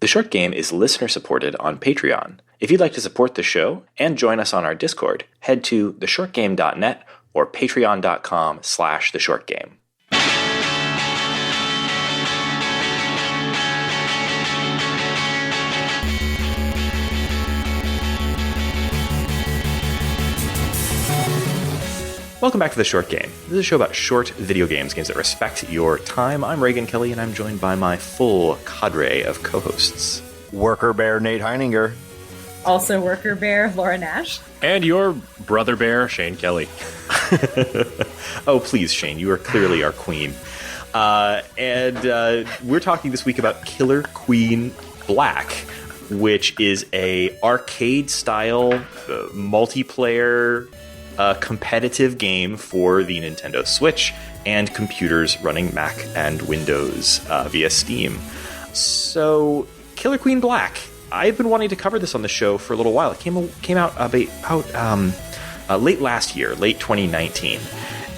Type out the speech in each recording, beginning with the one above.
The Short Game is listener-supported on Patreon. If you'd like to support the show and join us on our Discord, head to theshortgame.net or patreon.com/theshortgame. Welcome back to The Short Game. This is a show about short video games that respect your time. I'm Reagan Kelly, and I'm joined by my full cadre of co-hosts. Worker Bear Nate Heininger. Also Worker Bear Laura Nash. And your brother bear, Shane Kelly. Oh, please, Shane, you are clearly our queen. And we're talking this week about Killer Queen Black, which is a arcade-style multiplayer competitive game for the Nintendo Switch and computers running Mac and Windows via Steam. So, Killer Queen Black. I've been wanting to cover this on the show for a little while. It came out about late last year, late 2019.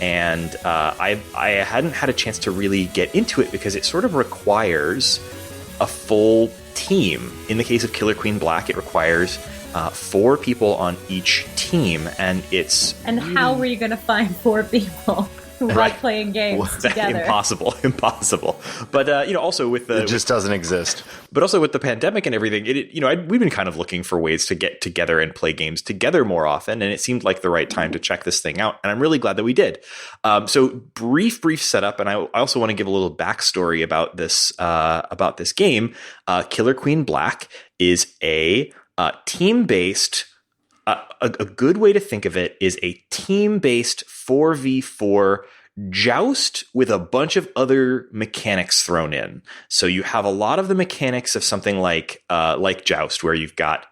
And I hadn't had a chance to really get into it because it sort of requires a full team. In the case of Killer Queen Black, it requires 4 people on each team, and it's... And how were you going to find 4 people while playing games together? Impossible. But, also with the... It just doesn't exist. But also with the pandemic and everything, we've been kind of looking for ways to get together and play games together more often, and it seemed like the right time to check this thing out, and I'm really glad that we did. So brief setup, and I also want to give a little backstory about this game. Killer Queen Black is a team-based, a good way to think of it is a team-based 4v4 joust with a bunch of other mechanics thrown in. So you have a lot of the mechanics of something like Joust, where you've got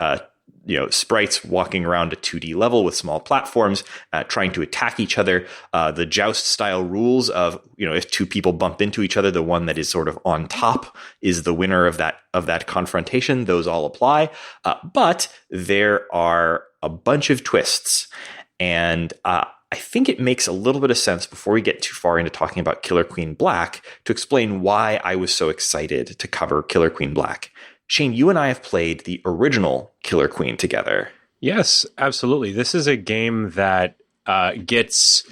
sprites walking around a 2D level with small platforms, trying to attack each other. The Joust style rules of, if 2 people bump into each other, the one that is sort of on top is the winner of that confrontation. Those all apply. But there are a bunch of twists. And I think it makes a little bit of sense before we get too far into talking about Killer Queen Black to explain why I was so excited to cover Killer Queen Black. Shane, you and I have played the original Killer Queen together. Yes, absolutely. This is a game that gets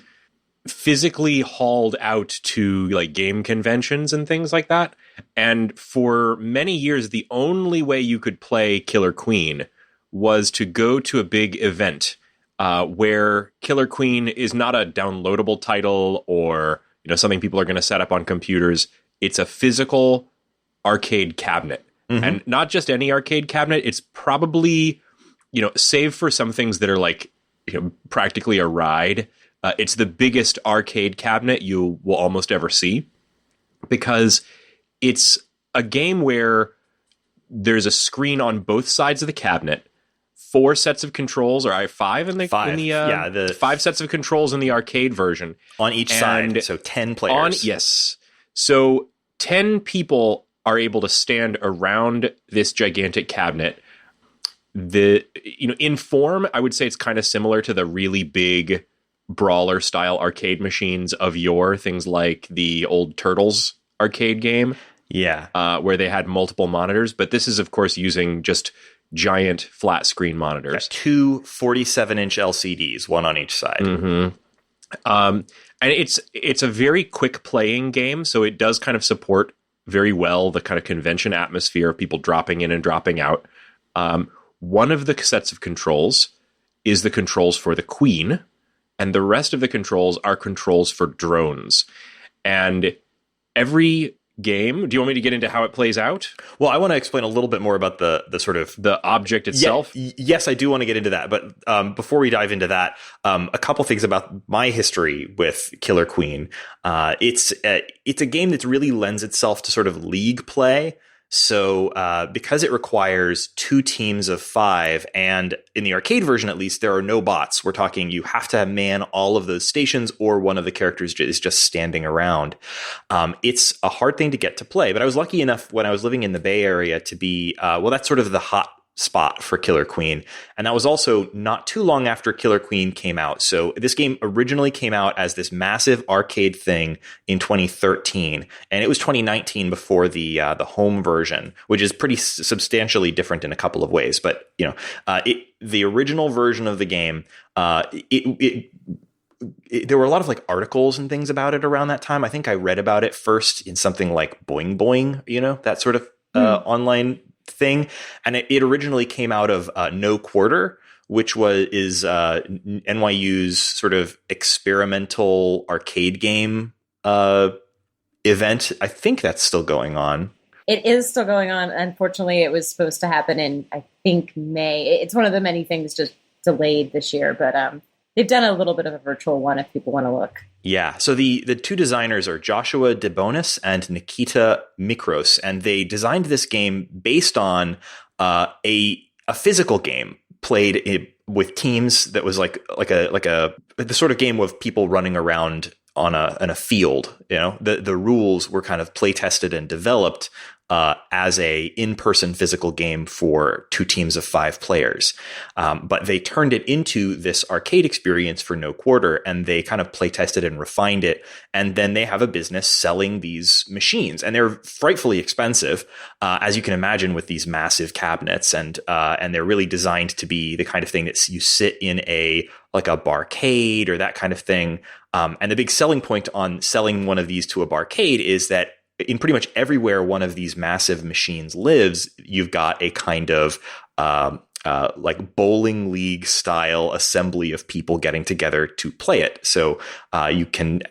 physically hauled out to like game conventions and things like that. And for many years, the only way you could play Killer Queen was to go to a big event where Killer Queen is not a downloadable title or something people are going to set up on computers. It's a physical arcade cabinet. Mm-hmm. And not just any arcade cabinet. It's probably, save for some things that are like, practically a ride. It's the biggest arcade cabinet you will almost ever see, because it's a game where there's a screen on both sides of the cabinet, 4 sets of controls, or 5 in the 5 sets of controls in the arcade version on each side. So 10 players. So 10 people are able to stand around this gigantic cabinet. In form, I would say it's kind of similar to the really big brawler style arcade machines of yore, things like the old Turtles arcade game. Yeah. Where they had multiple monitors, but this is of course using just giant flat screen monitors. 2 47-inch LCDs, one on each side. Mm-hmm. And it's a very quick playing game, so it does kind of support very well the kind of convention atmosphere of people dropping in and dropping out. One of the sets of controls is the controls for the Queen, and the rest of the controls are controls for drones. And every game, do you want me to get into how it plays out? Well, I want to explain a little bit more about the sort of the object itself. Yes, I do want to get into that. But before we dive into that, a couple things about my history with Killer Queen. It's a game that really lends itself to sort of league play. So because it requires 2 teams of 5, and in the arcade version at least, there are no bots. We're talking you have to man all of those stations, or one of the characters is just standing around. It's a hard thing to get to play, but I was lucky enough when I was living in the Bay Area to be, that's sort of the hot spot for Killer Queen. And that was also not too long after Killer Queen came out. So this game originally came out as this massive arcade thing in 2013, and it was 2019 before the home version, which is pretty substantially different in a couple of ways. But the original version of the game, there were a lot of like articles and things about it around that time. I think I read about it first in something like Boing Boing, that sort of online thing. And it originally came out of No Quarter, which is NYU's sort of experimental arcade game event. I think that's still going on. It is still going on. Unfortunately, it was supposed to happen in, I think, May. It's one of the many things just delayed this year, but they've done a little bit of a virtual one if people want to look. Yeah. So the two designers are Joshua DeBonis and Nikita Mikros, and they designed this game based on a physical game played with teams that was like the sort of game of people running around on a field. The rules were kind of play tested and developed as a in-person physical game for 2 teams of 5 players. But they turned it into this arcade experience for No Quarter, and they kind of play tested and refined it. And then they have a business selling these machines, and they're frightfully expensive, as you can imagine, with these massive cabinets. And they're really designed to be the kind of thing that you sit in a barcade or that kind of thing. And the big selling point on selling one of these to a barcade is that in pretty much everywhere one of these massive machines lives, you've got a kind of like bowling league style assembly of people getting together to play it. So you can,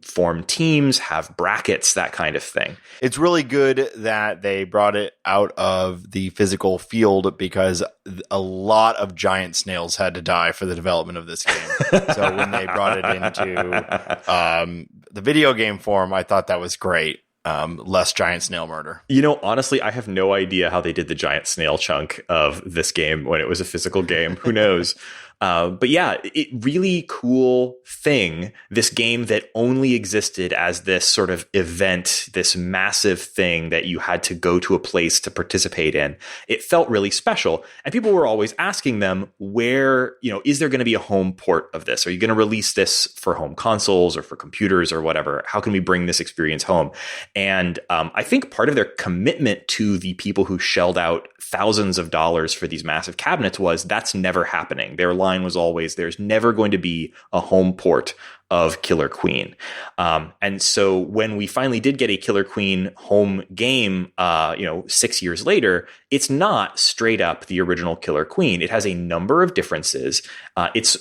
form teams, have brackets, that kind of thing. It's really good that they brought it out of the physical field, because a lot of giant snails had to die for the development of this game. So when they brought it into the video game form, I thought that was great. Less giant snail murder. Honestly, I have no idea how they did the giant snail chunk of this game when it was a physical game. Who knows? But yeah, really cool thing. This game that only existed as this sort of event, this massive thing that you had to go to a place to participate in. It felt really special. And people were always asking them, where, is there going to be a home port of this? Are you going to release this for home consoles or for computers or whatever? How can we bring this experience home? And I think part of their commitment to the people who shelled out thousands of dollars for these massive cabinets was that's never happening. Their line was always, there's never going to be a home port of Killer Queen. And so when we finally did get a Killer Queen home game, 6 years later, it's not straight up the original Killer Queen. It has a number of differences.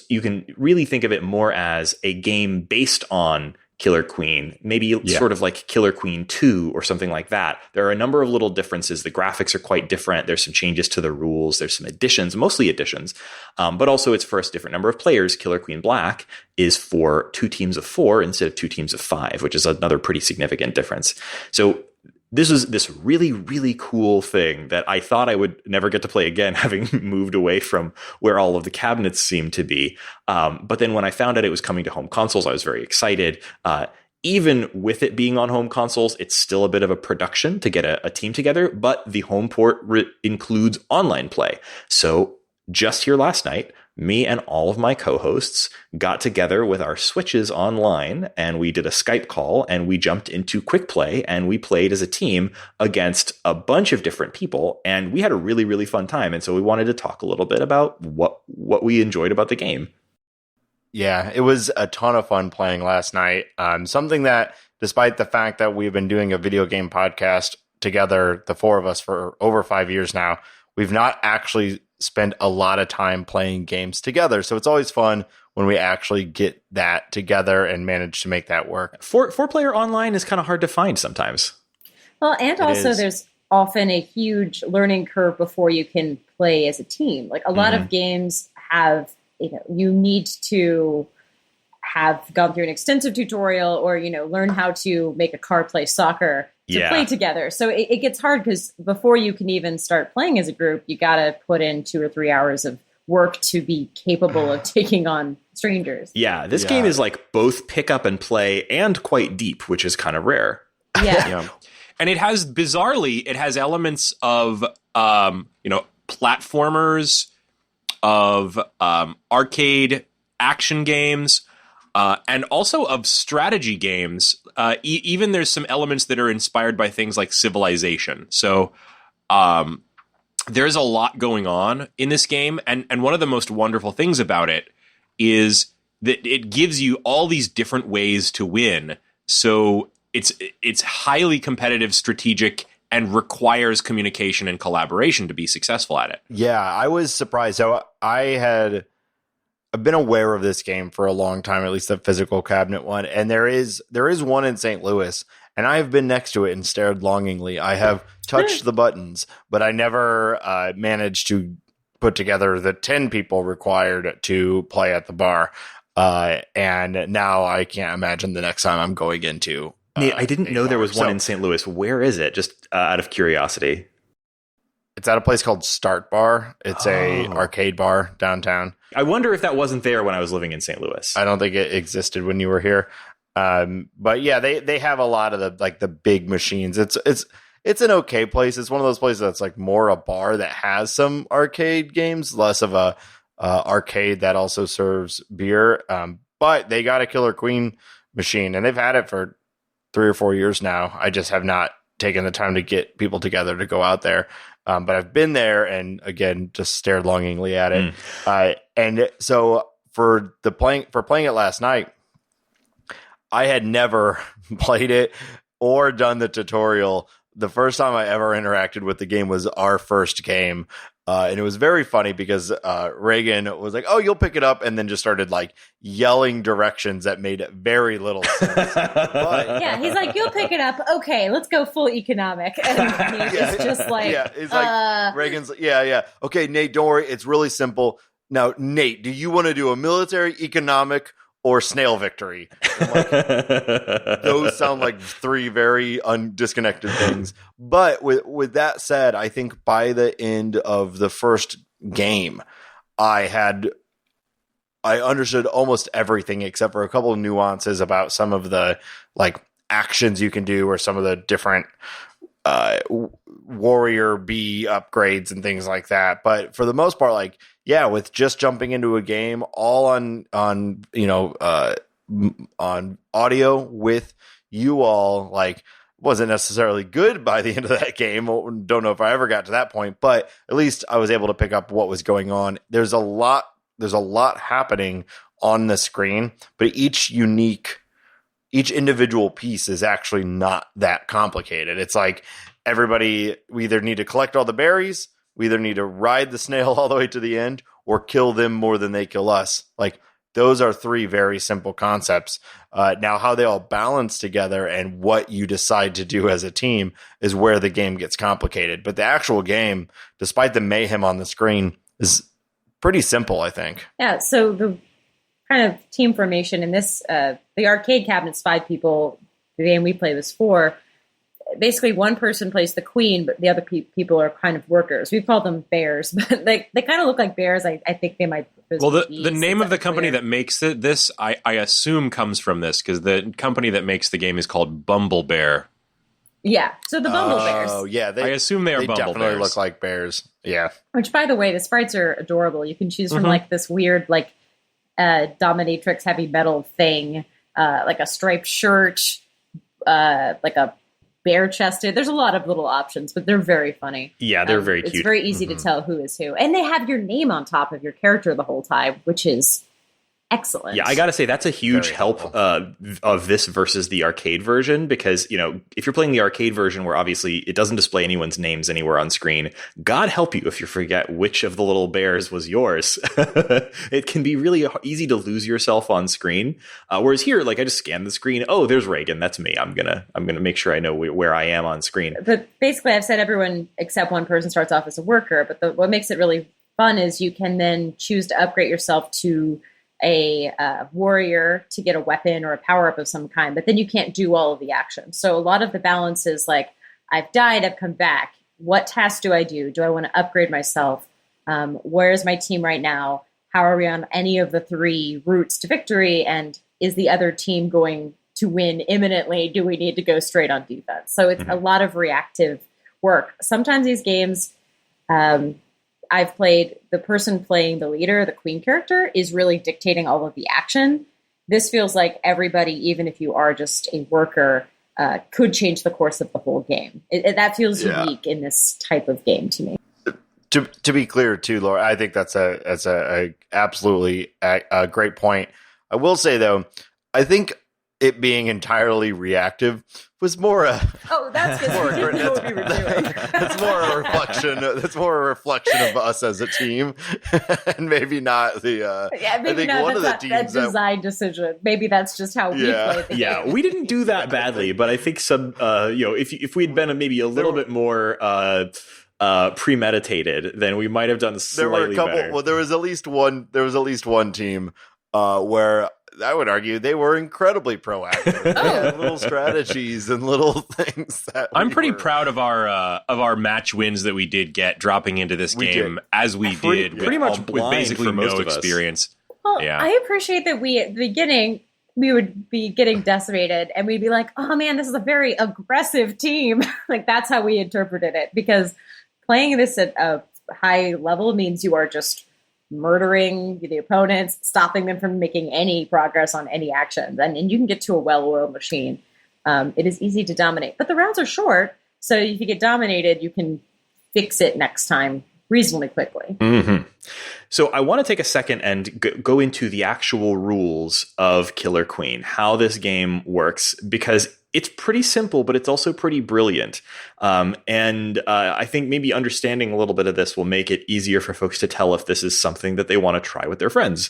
You can really think of it more as a game based on Killer Queen, maybe sort of like Killer Queen 2 or something like that. There are a number of little differences. The graphics are quite different. There's some changes to the rules. There's some additions, mostly additions. But also it's for a different number of players. Killer Queen Black is for 2 teams of 4 instead of 2 teams of 5, which is another pretty significant difference. So this is this really, really cool thing that I thought I would never get to play again, having moved away from where all of the cabinets seem to be. But then when I found out it was coming to home consoles, I was very excited. Even with it being on home consoles, it's still a bit of a production to get a team together, but the home port includes online play. So just here last night, me and all of my co-hosts got together with our Switches online, and we did a Skype call, and we jumped into quick play, and we played as a team against a bunch of different people, and we had a really, really fun time. And so we wanted to talk a little bit about what we enjoyed about the game. Yeah, it was a ton of fun playing last night. Something that, despite the fact that we've been doing a video game podcast together, the 4 of us, for over 5 years now, we've not actually spent a lot of time playing games together. So it's always fun when we actually get that together and manage to make that work. 4-player online is kind of hard to find sometimes. Well, and also there's often a huge learning curve before you can play as a team. Like a lot of games have, you need to have gone through an extensive tutorial or, learn how to make a car play soccer to play together. So it gets hard because before you can even start playing as a group, you got to put in 2 or 3 hours of work to be capable of taking on strangers. Yeah, this game is like both pick up and play and quite deep, which is kind of rare. Yeah. And it has, bizarrely, it has elements of, platformers, of arcade action games, and also of strategy games. Even there's some elements that are inspired by things like Civilization. So there's a lot going on in this game. And one of the most wonderful things about it is that it gives you all these different ways to win. So it's highly competitive, strategic, and requires communication and collaboration to be successful at it. Yeah, I was surprised. So I've been aware of this game for a long time, at least the physical cabinet one. And there is one in St. Louis, and I have been next to it and stared longingly. I have touched the buttons, but I never managed to put together the 10 people required to play at the bar. And now I can't imagine the next time I'm going into. Nate, I didn't know there was one in St. Louis. Where is it? Just out of curiosity. It's at a place called Start Bar. It's a arcade bar downtown. I wonder if that wasn't there when I was living in St. Louis. I don't think it existed when you were here. But yeah, they have a lot of the big machines. It's an okay place. It's one of those places that's like more a bar that has some arcade games, less of a arcade that also serves beer. But they got a Killer Queen machine, and they've had it for 3 or 4 years now. I just have not taken the time to get people together to go out there. But I've been there and again, just stared longingly at it. And so for playing it last night, I had never played it or done the tutorial. The first time I ever interacted with the game was our first game. And it was very funny because Reagan was like, "Oh, you'll pick it up," and then just started like yelling directions that made very little sense. But, yeah, he's like, "You'll pick it up. Okay, let's go full economic." And he's just like, "Yeah." It's like Reagan's, "Yeah. Okay, Nate, don't worry. It's really simple. Now, Nate, do you want to do a military, economic, or snail victory?" Like, those sound like 3 very disconnected things. But with that said, I think by the end of the first game, I understood almost everything except for a couple of nuances about some of the like actions you can do or some of the different warrior bee upgrades and things like that. But for the most part, like, yeah, with just jumping into a game all on audio with you all, like, wasn't necessarily good by the end of that game. Don't know if I ever got to that point, but at least I was able to pick up what was going on. There's a lot happening on the screen, but each individual piece is actually not that complicated. It's like we either need to collect all the berries, we either need to ride the snail all the way to the end, or kill them more than they kill us. Like, those are 3 very simple concepts. Now, how they all balance together and what you decide to do as a team is where the game gets complicated. But the actual game, despite the mayhem on the screen, is pretty simple, I think. Yeah, so the kind of team formation in this, the arcade cabinet's 5 people. The game we played was 4. Basically, one person plays the queen, but the other people are kind of workers. We call them bears, but they kind of look like bears. I think they might. Well, the name of the company that makes this, I assume, comes from this, because the company that makes the game is called Bumble Bear. Yeah, so the Bumble Bears. Oh, yeah. I assume they are Bumble definitely Bears. Look like bears. Yeah. Which, by the way, the sprites are adorable. You can choose from like this weird, like, dominatrix heavy metal thing, like a striped shirt, like a bare chested. There's a lot of little options, but they're very funny. Yeah, they're very cute. It's very easy to tell who is who. And they have your name on top of your character the whole time, which is excellent. Yeah, I got to say that's a huge help of this versus the arcade version, because, you know, if you're playing the arcade version where obviously it doesn't display anyone's names anywhere on screen, God help you if you forget which of the little bears was yours. It can be really easy to lose yourself on screen. Whereas here, like, I just scan the screen. Oh, there's Reagan. That's me. I'm gonna make sure I know where I am on screen. But basically, I've said everyone except one person starts off as a worker. But what makes it really fun is you can then choose to upgrade yourself to a warrior to get a weapon or a power up of some kind, but then you can't do all of the action. So a lot of the balance is like, I've died, I've come back. What task do I do? Do I want to upgrade myself? Where is my team right now? How are we on any of the 3 routes to victory? And is the other team going to win imminently? Do we need to go straight on defense? So it's a lot of reactive work. Sometimes these games, I've played, the person playing the leader, the queen character, is really dictating all of the action. This feels like everybody, even if you are just a worker, could change the course of the whole game. That feels unique in this type of game to me. To be clear, too, Laura, I think that's a absolutely a great point. I will say, though, I think it being entirely reactive was more a that's because we didn't know what we were doing. That's more a reflection. That's more a reflection of us as a team, and maybe not the. Maybe I think not. One of the teams that design decision. Maybe that's just how we play the game. We didn't do that badly, but I think some. If we'd been maybe a little bit more. Premeditated, then we might have done slightly better. Well, there was at least one team where I would argue they were incredibly proactive. They had little strategies and little things that I'm pretty proud of our match wins that we did get dropping into this game as we did pretty much with basically no experience. Well, I appreciate that we at the beginning we would be getting decimated and we'd be like, oh man, this is a very aggressive team. Like that's how we interpreted it, because playing this at a high level means you are just murdering the opponents, stopping them from making any progress on any actions. And you can get to a well-oiled machine. It is easy to dominate. But the rounds are short, so if you get dominated, you can fix it next time reasonably quickly. Mm-hmm. So I want to take a second and go into the actual rules of Killer Queen, how this game works, because it's pretty simple, but it's also pretty brilliant. I think maybe understanding a little bit of this will make it easier for folks to tell if this is something that they want to try with their friends.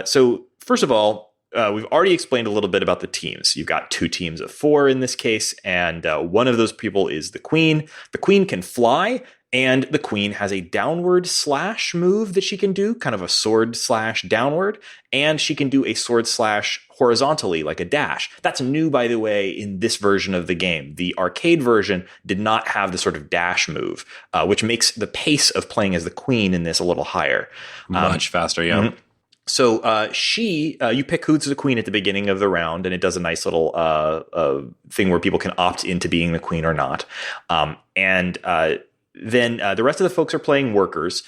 So first of all, we've already explained a little bit about the teams. You've got 2 teams of 4 in this case, and one of those people is the queen. The queen can fly, and the queen has a downward slash move that she can do, kind of a sword slash downward, and she can do a sword slash horizontally, like a dash. That's new, by the way, in this version of the game. The arcade version did not have the sort of dash move, which makes the pace of playing as the queen in this a little higher. Much faster, yeah. Mm-hmm. So you pick who's the queen at the beginning of the round, and it does a nice little thing where people can opt into being the queen or not. Then the rest of the folks are playing workers.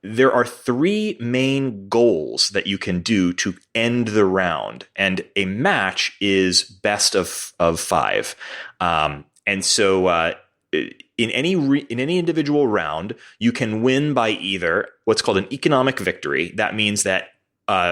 There are 3 main goals that you can do to end the round, and a match is best of 5. In any individual round, you can win by either what's called an economic victory. That means that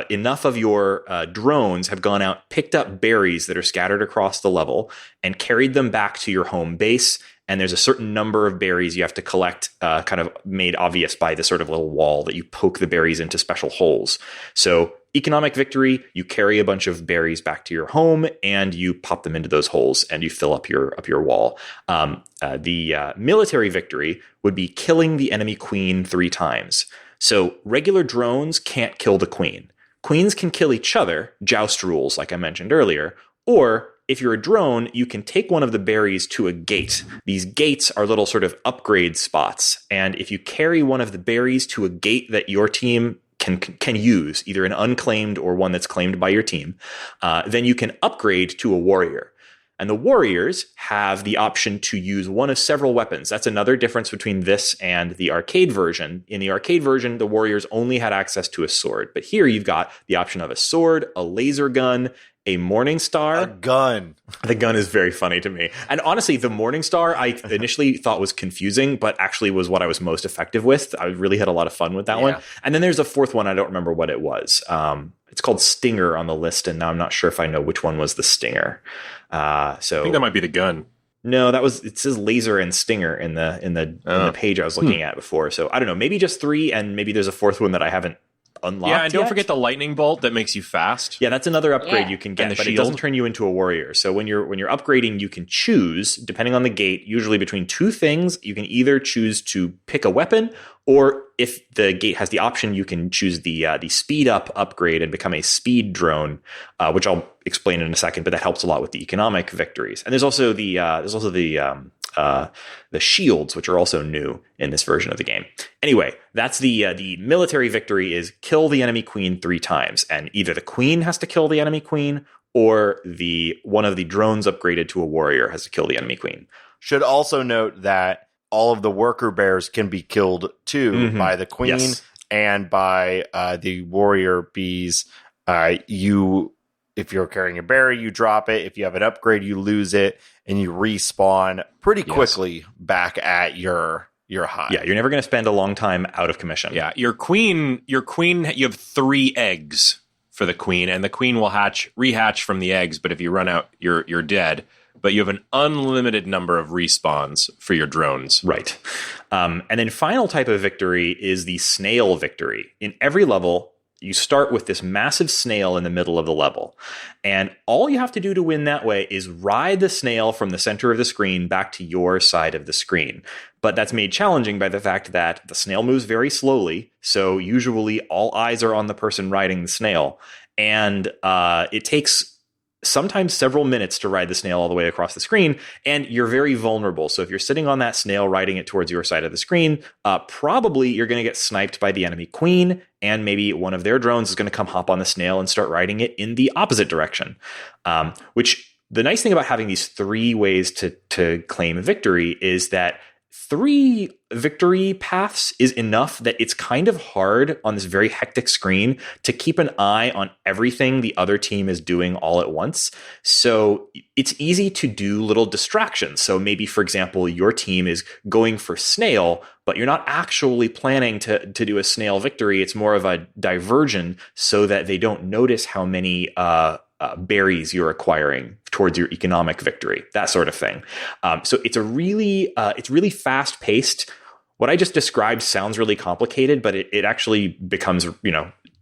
enough of your drones have gone out, picked up berries that are scattered across the level, and carried them back to your home base. And there's a certain number of berries you have to collect, kind of made obvious by the sort of little wall that you poke the berries into special holes. So economic victory, you carry a bunch of berries back to your home and you pop them into those holes and you fill up your wall. The military victory would be killing the enemy queen 3 times. So regular drones can't kill the queen. Queens can kill each other, joust rules, like I mentioned earlier, or if you're a drone, you can take one of the berries to a gate. These gates are little sort of upgrade spots. And if you carry one of the berries to a gate that your team can use, either an unclaimed or one that's claimed by your team, then you can upgrade to a warrior. And the warriors have the option to use one of several weapons. That's another difference between this and the arcade version. In the arcade version, the warriors only had access to a sword. But here you've got the option of a sword, a laser gun, a Morning Star. A gun. The gun is very funny to me. And honestly, the Morning Star I initially thought was confusing, but actually was what I was most effective with. I really had a lot of fun with that one. And then there's a 4th one. I don't remember what it was. It's called Stinger on the list, and now I'm not sure if I know which one was the Stinger. I think that might be the gun. No, it says laser and stinger in the page I was looking at before. So I don't know, maybe just 3, and maybe there's a 4th one that I haven't unlocked. Yeah, and don't forget the lightning bolt that makes you fast. Yeah, that's another upgrade you can get, but it doesn't turn you into a warrior. So when you're upgrading, you can choose, depending on the gate, usually between 2 things. You can either choose to pick a weapon, or if the gate has the option, you can choose the speed up upgrade and become a speed drone, which I'll explain in a second. But that helps a lot with the economic victories. And there's also the shields, which are also new in this version of the game. Anyway, that's the military victory is kill the enemy queen 3 times, and either the queen has to kill the enemy queen, or one of the drones upgraded to a warrior has to kill the enemy queen. Should also note that all of the worker bears can be killed too by the queen and by the warrior bees. If you're carrying a berry, you drop it. If you have an upgrade, you lose it, and you respawn pretty quickly back at your hive. Yeah, you're never going to spend a long time out of commission. Yeah, your queen, you have 3 eggs for the queen, and the queen will rehatch from the eggs. But if you run out, you're dead. But you have an unlimited number of respawns for your drones. Right. And then final type of victory is the snail victory. In every level, you start with this massive snail in the middle of the level. And all you have to do to win that way is ride the snail from the center of the screen back to your side of the screen. But that's made challenging by the fact that the snail moves very slowly. So usually all eyes are on the person riding the snail. And it takes sometimes several minutes to ride the snail all the way across the screen, and you're very vulnerable. So if you're sitting on that snail riding it towards your side of the screen, probably you're going to get sniped by the enemy queen, and maybe one of their drones is going to come hop on the snail and start riding it in the opposite direction. Which the nice thing about having these 3 ways to claim victory is that 3 victory paths is enough that it's kind of hard on this very hectic screen to keep an eye on everything the other team is doing all at once. So it's easy to do little distractions. So maybe, for example, your team is going for snail, but you're not actually planning to do a snail victory. It's more of a diversion so that they don't notice how many berries you're acquiring towards your economic victory, that sort of thing. So it's really fast paced. What I just described sounds really complicated, but it actually becomes,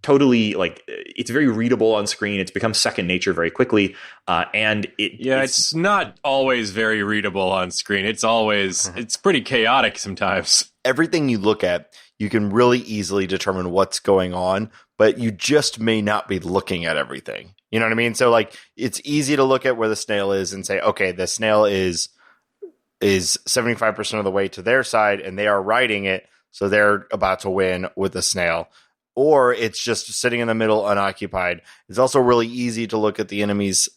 totally it's very readable on screen. It's become second nature very quickly. And it's not always very readable on screen. It's pretty chaotic sometimes. Everything you look at, you can really easily determine what's going on, but you just may not be looking at everything. You know what I mean? So it's easy to look at where the snail is and say, okay, the snail is 75% of the way to their side and they are riding it. So they're about to win with the snail. Or it's just sitting in the middle unoccupied. It's also really easy to look at the enemy's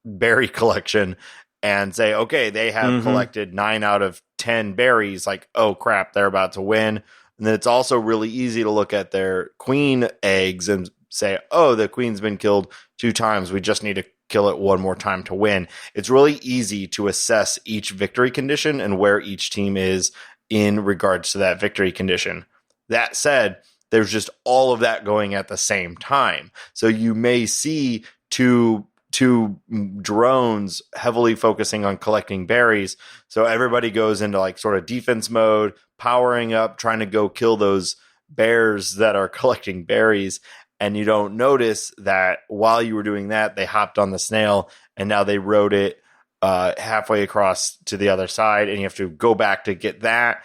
berry collection and say, okay, they have collected 9 out of 10 berries. Like, oh crap, they're about to win. And then it's also really easy to look at their queen eggs and say, oh, the queen's been killed 2 times. We just need to kill it 1 more time to win. It's really easy to assess each victory condition and where each team is in regards to that victory condition. That said, there's just all of that going at the same time. So you may see two drones heavily focusing on collecting berries. So everybody goes into sort of defense mode, powering up, trying to go kill those bears that are collecting berries. And you don't notice that while you were doing that, they hopped on the snail and now they rode it halfway across to the other side, and you have to go back to get that.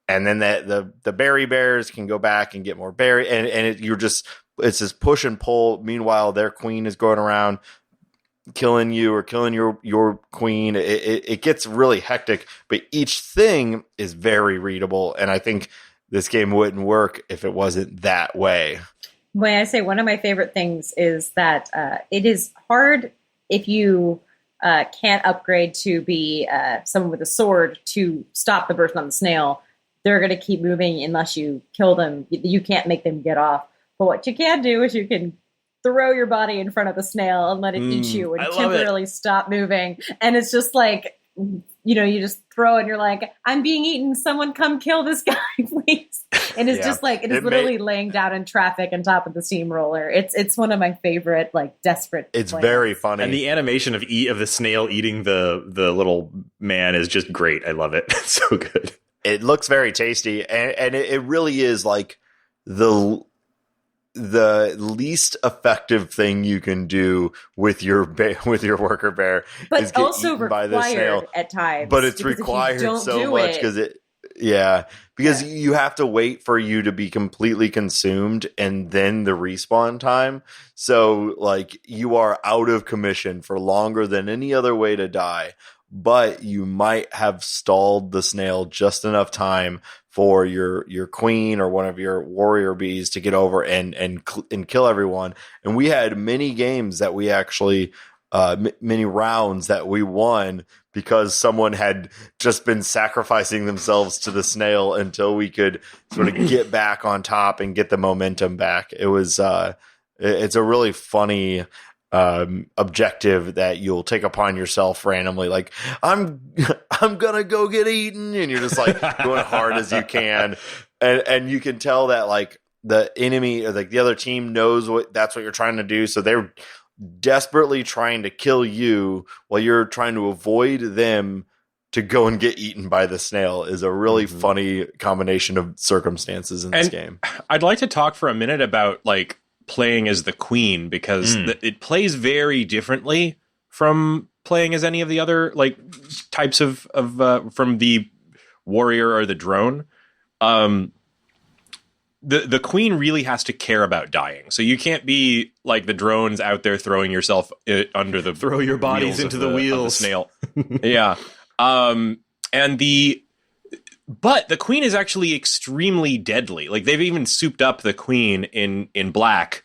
And then the berry bears can go back and get more berry, and it's this push and pull. Meanwhile, their queen is going around killing you or killing your queen. It gets really hectic, but each thing is very readable, and I think this game wouldn't work if it wasn't that way. When I say one of my favorite things is that it is hard if you can't upgrade to be someone with a sword to stop the person on the snail. They're going to keep moving unless you kill them. You can't make them get off. But what you can do is you can throw your body in front of the snail and let it eat you and temporarily stop moving. And it's just you just throw it and you're like, I'm being eaten. Someone come kill this guy, please. And it's just it is literally laying down in traffic on top of the steamroller. It's one of my favorite, desperate. It's very funny. And the animation of the snail eating the little man is just great. I love it. It's so good. It looks very tasty. And it really is the least effective thing you can do with your worker bear, but is get also eaten by the snail at times. But it's required so much because you have to wait for you to be completely consumed and then the respawn time. So you are out of commission for longer than any other way to die. But you might have stalled the snail just enough time for your queen or one of your warrior bees to get over and kill everyone. And we had many games that we actually many rounds that we won because someone had just been sacrificing themselves to the snail until we could sort of get back on top and get the momentum back. It was it's a really funny objective that you'll take upon yourself randomly. Like, I'm gonna go get eaten, and you're just like going hard as you can, and you can tell that like the enemy or like the other team knows that's what you're trying to do, so they're desperately trying to kill you while you're trying to avoid them to go and get eaten by the snail. Is a really funny combination of circumstances in this game. I'd like to talk for a minute about like playing as the queen, because it plays very differently from playing as any of the other like types of from the warrior or the drone. The queen really has to care about dying. So you can't be like the drones out there throwing yourself under the throw your bodies into the wheels. The snail. Yeah. But the queen is actually extremely deadly. Like they've even souped up the queen in black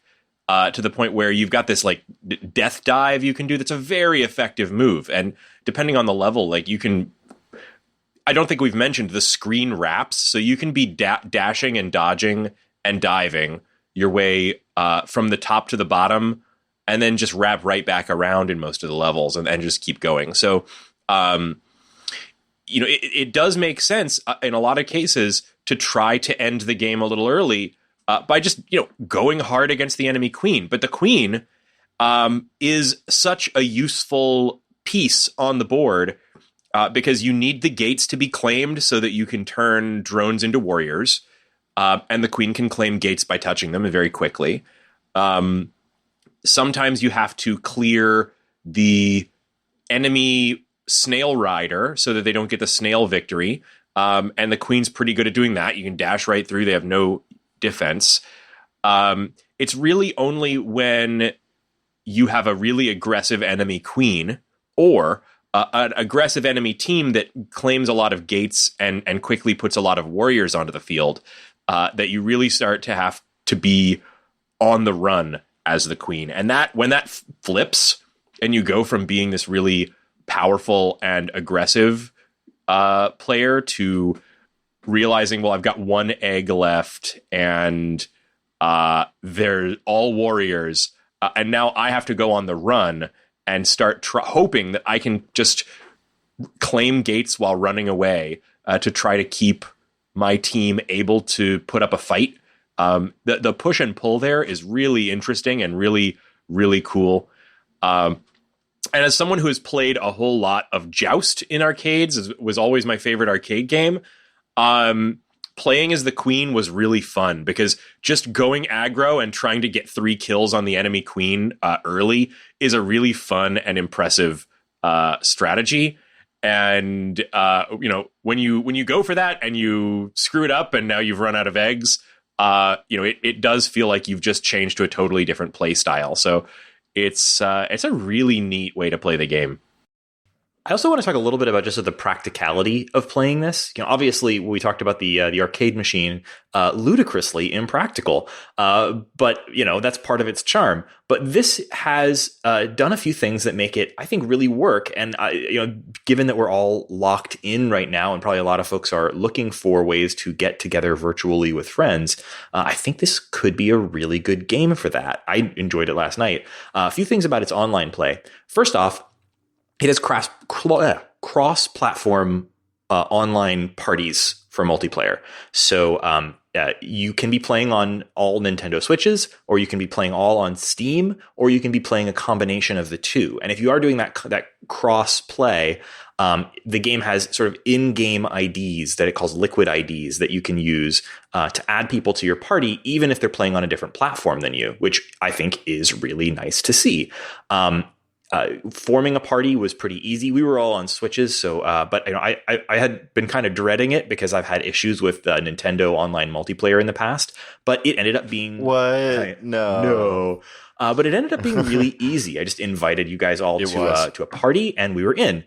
to the point where you've got this like death dive you can do. That's a very effective move. And depending on the level, like you can, I don't think we've mentioned the screen wraps. So you can be dashing and dodging and diving your way from the top to the bottom and then just wrap right back around in most of the levels and just keep going. So, it does make sense in a lot of cases to try to end the game a little early by just, going hard against the enemy queen. But the queen is such a useful piece on the board because you need the gates to be claimed so that you can turn drones into warriors. And the queen can claim gates by touching them very quickly. Sometimes you have to clear the enemy snail rider so that they don't get the snail victory. And the queen's pretty good at doing that. You can dash right through. They have no defense. It's really only when you have a really aggressive enemy queen or an aggressive enemy team that claims a lot of gates and quickly puts a lot of warriors onto the field that you really start to have to be on the run as the queen. And that when that flips and you go from being this really powerful and aggressive player to realizing, well, I've got one egg left and they're all warriors. And now I have to go on the run and start hoping that I can just claim gates while running away to try to keep my team able to put up a fight. The push and pull there is really interesting and really, really cool. And as someone who has played a whole lot of Joust in arcades, was always my favorite arcade game, playing as the queen was really fun because just going aggro and trying to get 3 kills on the enemy queen early is a really fun and impressive strategy. And when you go for that and you screw it up and now you've run out of eggs, it does feel like you've just changed to a totally different play style. So it's a really neat way to play the game. I also want to talk a little bit about just the practicality of playing this. Obviously, we talked about the arcade machine, ludicrously impractical, but that's part of its charm. But this has done a few things that make it, I think, really work. And given that we're all locked in right now, and probably a lot of folks are looking for ways to get together virtually with friends, I think this could be a really good game for that. I enjoyed it last night. A few things about its online play. First off, it has cross-platform online parties for multiplayer. So you can be playing on all Nintendo Switches, or you can be playing all on Steam, or you can be playing a combination of the two. And if you are doing that cross-play, the game has sort of in-game IDs that it calls liquid IDs that you can use to add people to your party, even if they're playing on a different platform than you, which I think is really nice to see. Forming a party was pretty easy. We were all on Switches, so but I had been kind of dreading it because I've had issues with Nintendo online multiplayer in the past. But it ended up being no. But it ended up being really easy. I just invited you guys all to a party, and we were in.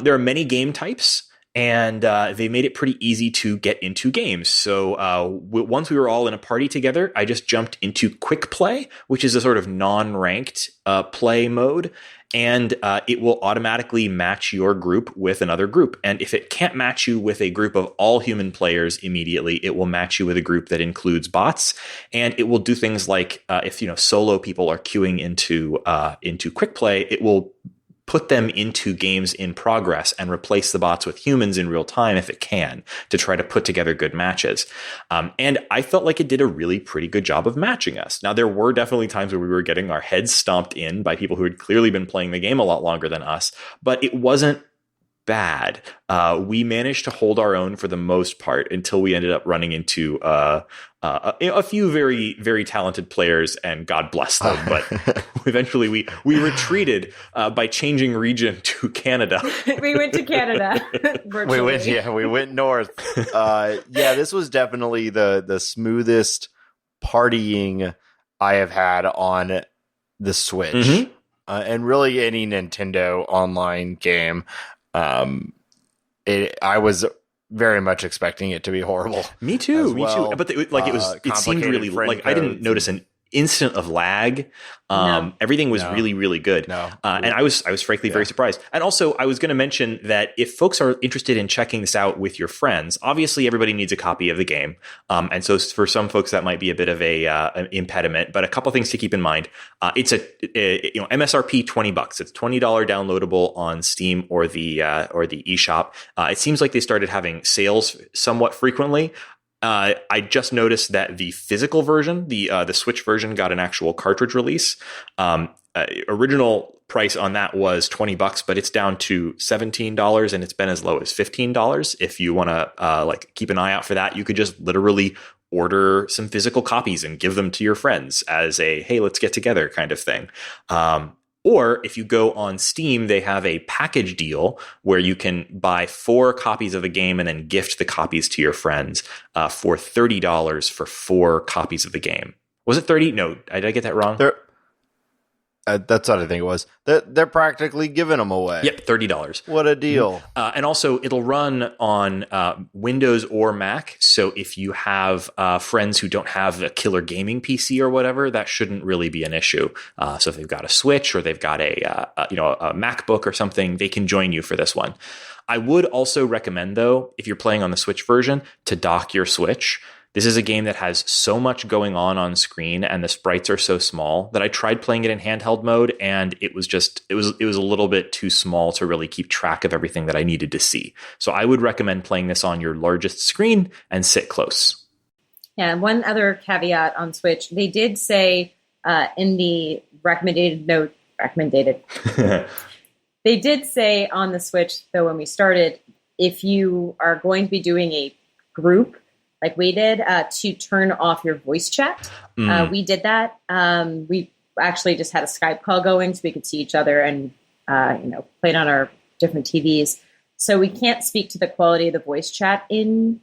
There are many game types, and they made it pretty easy to get into games. So once we were all in a party together, I just jumped into quick play, which is a sort of non-ranked play mode. and it will automatically match your group with another group. And if it can't match you with a group of all human players immediately, it will match you with a group that includes bots. And it will do things like if solo people are queuing into quick play, it will put them into games in progress and replace the bots with humans in real time if it can, to try to put together good matches. And I felt like it did a really pretty good job of matching us. Now, there were definitely times where we were getting our heads stomped in by people who had clearly been playing the game a lot longer than us, but it wasn't bad. We managed to hold our own for the most part until we ended up running into a few very, very talented players, and God bless them. But eventually we retreated by changing region to Canada. We went to Canada. We went north. This was definitely the smoothest partying I have had on the Switch. Mm-hmm. And really any Nintendo online game. I was very much expecting it to be horrible. Me too. But it seemed really like I didn't notice an instant of lag. Everything was really, really good. And I was frankly very surprised. And also, I was going to mention that if folks are interested in checking this out with your friends, obviously everybody needs a copy of the game. And so for some folks, that might be a bit of an impediment. But a couple things to keep in mind: it's MSRP $20. It's $20 downloadable on Steam or the eShop. It seems like they started having sales somewhat frequently. I just noticed that the physical version, the Switch version, got an actual cartridge release. Original price on that was $20, but it's down to $17, and it's been as low as $15. If you want to keep an eye out for that, you could just literally order some physical copies and give them to your friends as a hey, let's get together kind of thing. Or if you go on Steam, they have a package deal where you can buy 4 copies of the game and then gift the copies to your friends for $30 for 4 copies of the game. Was it 30? No, did I get that wrong? That's what I think it was. They're practically giving them away. Yep, $30. What a deal. And also, it'll run on Windows or Mac. So if you have friends who don't have a killer gaming PC or whatever, that shouldn't really be an issue. So if they've got a Switch or they've got a MacBook or something, they can join you for this one. I would also recommend, though, if you're playing on the Switch version, to dock your Switch. This is a game that has so much going on screen, and the sprites are so small that I tried playing it in handheld mode, and it was a little bit too small to really keep track of everything that I needed to see. So I would recommend playing this on your largest screen and sit close. Yeah, and one other caveat on Switch, they did say in the recommended, they did say on the Switch, though, when we started, if you are going to be doing a group, like we did, to turn off your voice chat. We did that. We actually just had a Skype call going so we could see each other and, played on our different TVs. So we can't speak to the quality of the voice chat in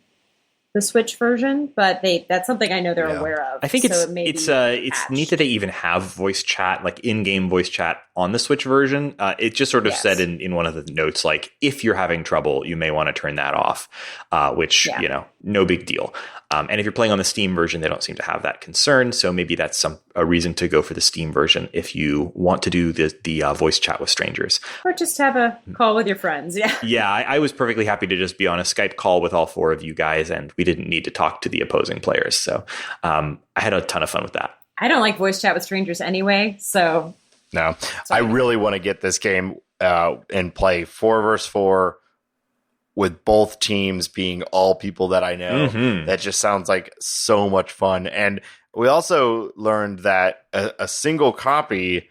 the Switch version, but that's something I know they're aware of. I think it's neat that they even have voice chat, like in-game voice chat on the Switch version. It just sort of said in one of the notes, like, if you're having trouble, you may want to turn that off, which, no big deal. And if you're playing on the Steam version, they don't seem to have that concern. So maybe that's a reason to go for the Steam version if you want to do the voice chat with strangers. Or just have a call with your friends. Yeah. Yeah, I was perfectly happy to just be on a Skype call with all 4 of you guys, and we didn't need to talk to the opposing players. So I had a ton of fun with that. I don't like voice chat with strangers anyway, so... No, I really want to get this game and play 4 versus 4 with both teams being all people that I know. Mm-hmm. That just sounds like so much fun. And we also learned that a single copy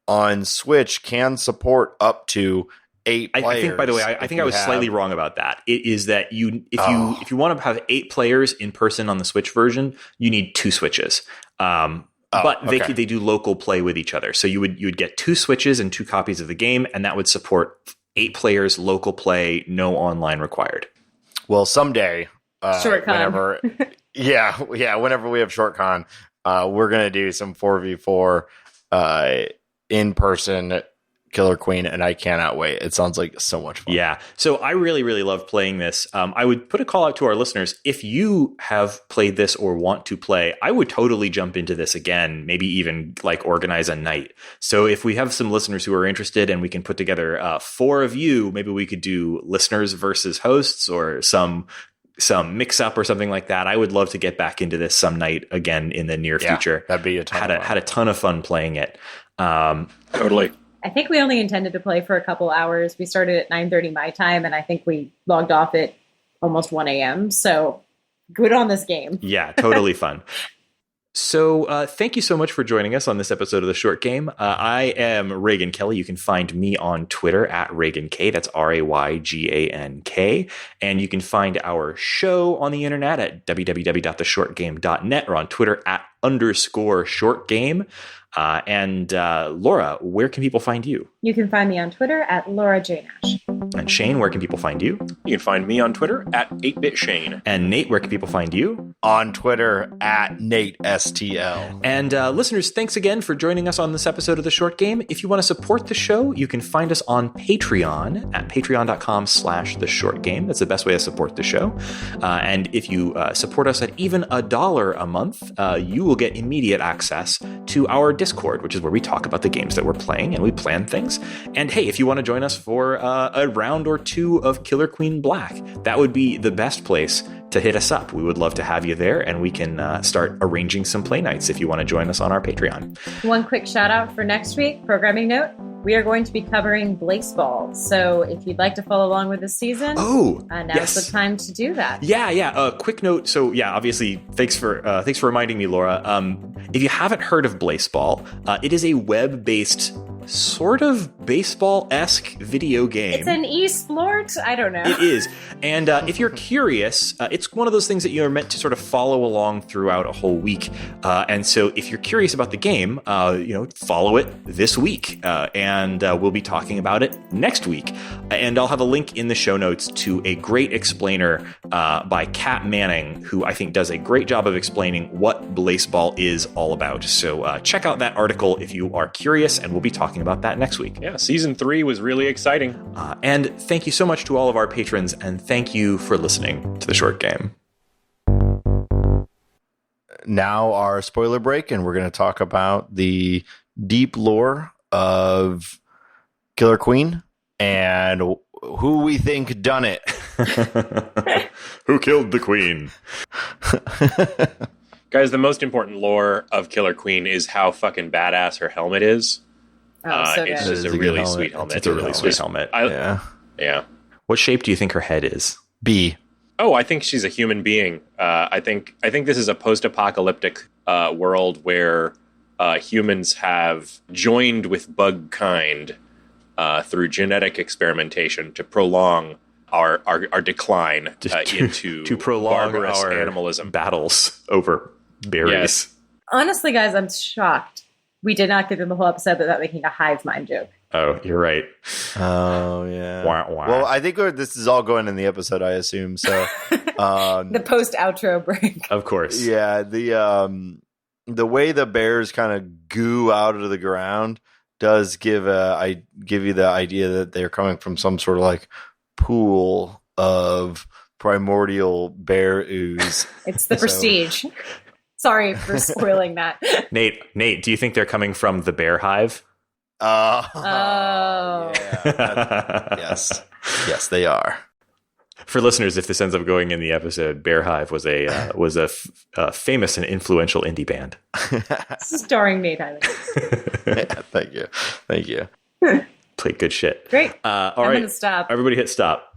on Switch can support up to 8 players. I think, by the way, I think I was slightly wrong about that. It is that if you want to have 8 players in person on the Switch version, you need 2 Switches. But they do local play with each other. So you would get 2 Switches and 2 copies of the game, and that would support 8 players, local play, no online required. Well, someday, ShortCon. whenever we have ShortCon, we're going to do some 4v4 in-person Killer Queen, and I cannot wait. It sounds like so much fun. Yeah. So I really, really love playing this. I would put a call out to our listeners. If you have played this or want to play, I would totally jump into this again, maybe even like organize a night. So if we have some listeners who are interested and we can put together 4 of you, maybe we could do listeners versus hosts or some mix up or something like that. I would love to get back into this some night again in the near future. That'd be a ton. Had a ton of fun playing it. Totally. I think we only intended to play for a couple hours. We started at 9:30 my time, and I think we logged off at almost 1 a.m. So good on this game. Yeah, totally fun. So thank you so much for joining us on this episode of The Short Game. I am Reagan Kelly. You can find me on Twitter at ReaganK. That's RayGank. And you can find our show on the internet at www.theshortgame.net or on Twitter at _shortgame. And Laura, where can people find you? You can find me on Twitter at Laura J. Nash. And Shane, where can people find you? You can find me on Twitter at 8BitShane. And Nate, where can people find you? On Twitter at NateSTL. And listeners, thanks again for joining us on this episode of The Short Game. If you want to support the show, you can find us on Patreon at patreon.com/theshortgame. That's the best way to support the show. And if you support us at even $1 a month, you will get immediate access to our Discord, which is where we talk about the games that we're playing and we plan things. And hey, if you want to join us for a round or 2 of Killer Queen Black, that would be the best place to hit us up. We would love to have you there, and we can start arranging some play nights if you want to join us on our Patreon. One quick shout out for next week, programming note. We are going to be covering Blaseball. So if you'd like to follow along with this season, now's the time to do that. Yeah. Quick note. So yeah, obviously, thanks for reminding me, Laura. If you haven't heard of Blaseball, it is a web-based sort of baseball-esque video game. It's an e-sport? I don't know. It is. And if you're curious, it's one of those things that you're meant to sort of follow along throughout a whole week. And so if you're curious about the game, follow it this week. And we'll be talking about it next week. And I'll have a link in the show notes to a great explainer by Kat Manning, who I think does a great job of explaining what Blaseball is all about. So check out that article if you are curious, and we'll be talking about that next week. Yeah, season 3 was really exciting. And thank you so much to all of our patrons, and thank you for listening to The Short Game. Now our spoiler break, and we're going to talk about the deep lore of Killer Queen and who we think done it. Who killed the queen? Guys, the most important lore of Killer Queen is how fucking badass her helmet is. So it's good. just a really sweet helmet. It's a really sweet helmet. Yeah. What shape do you think her head is? B. Oh, I think she's a human being. I think this is a post-apocalyptic world where humans have joined with bug kind through genetic experimentation to prolong our decline into to prolong barbarous our animalism battles over berries. Yes. Honestly, guys, I'm shocked. We did not get through the whole episode without making a hive mind joke. Oh, you're right. Oh, yeah. Wah, wah. Well, I think this is all going in the episode, I assume. So, the post-outro break. Of course. Yeah, the way the bears kind of goo out of the ground does give you the idea that they're coming from some sort of like pool of primordial bear ooze. It's the Prestige. Sorry for spoiling that. Nate, do you think they're coming from the bear hive? Oh. Yeah. Yes, they are. For listeners, if this ends up going in the episode, Bear Hive was a famous and influential indie band. Starring Nate Hyland. Yeah, thank you. Played good shit. Great. All right. I'm going to stop. Everybody hit stop.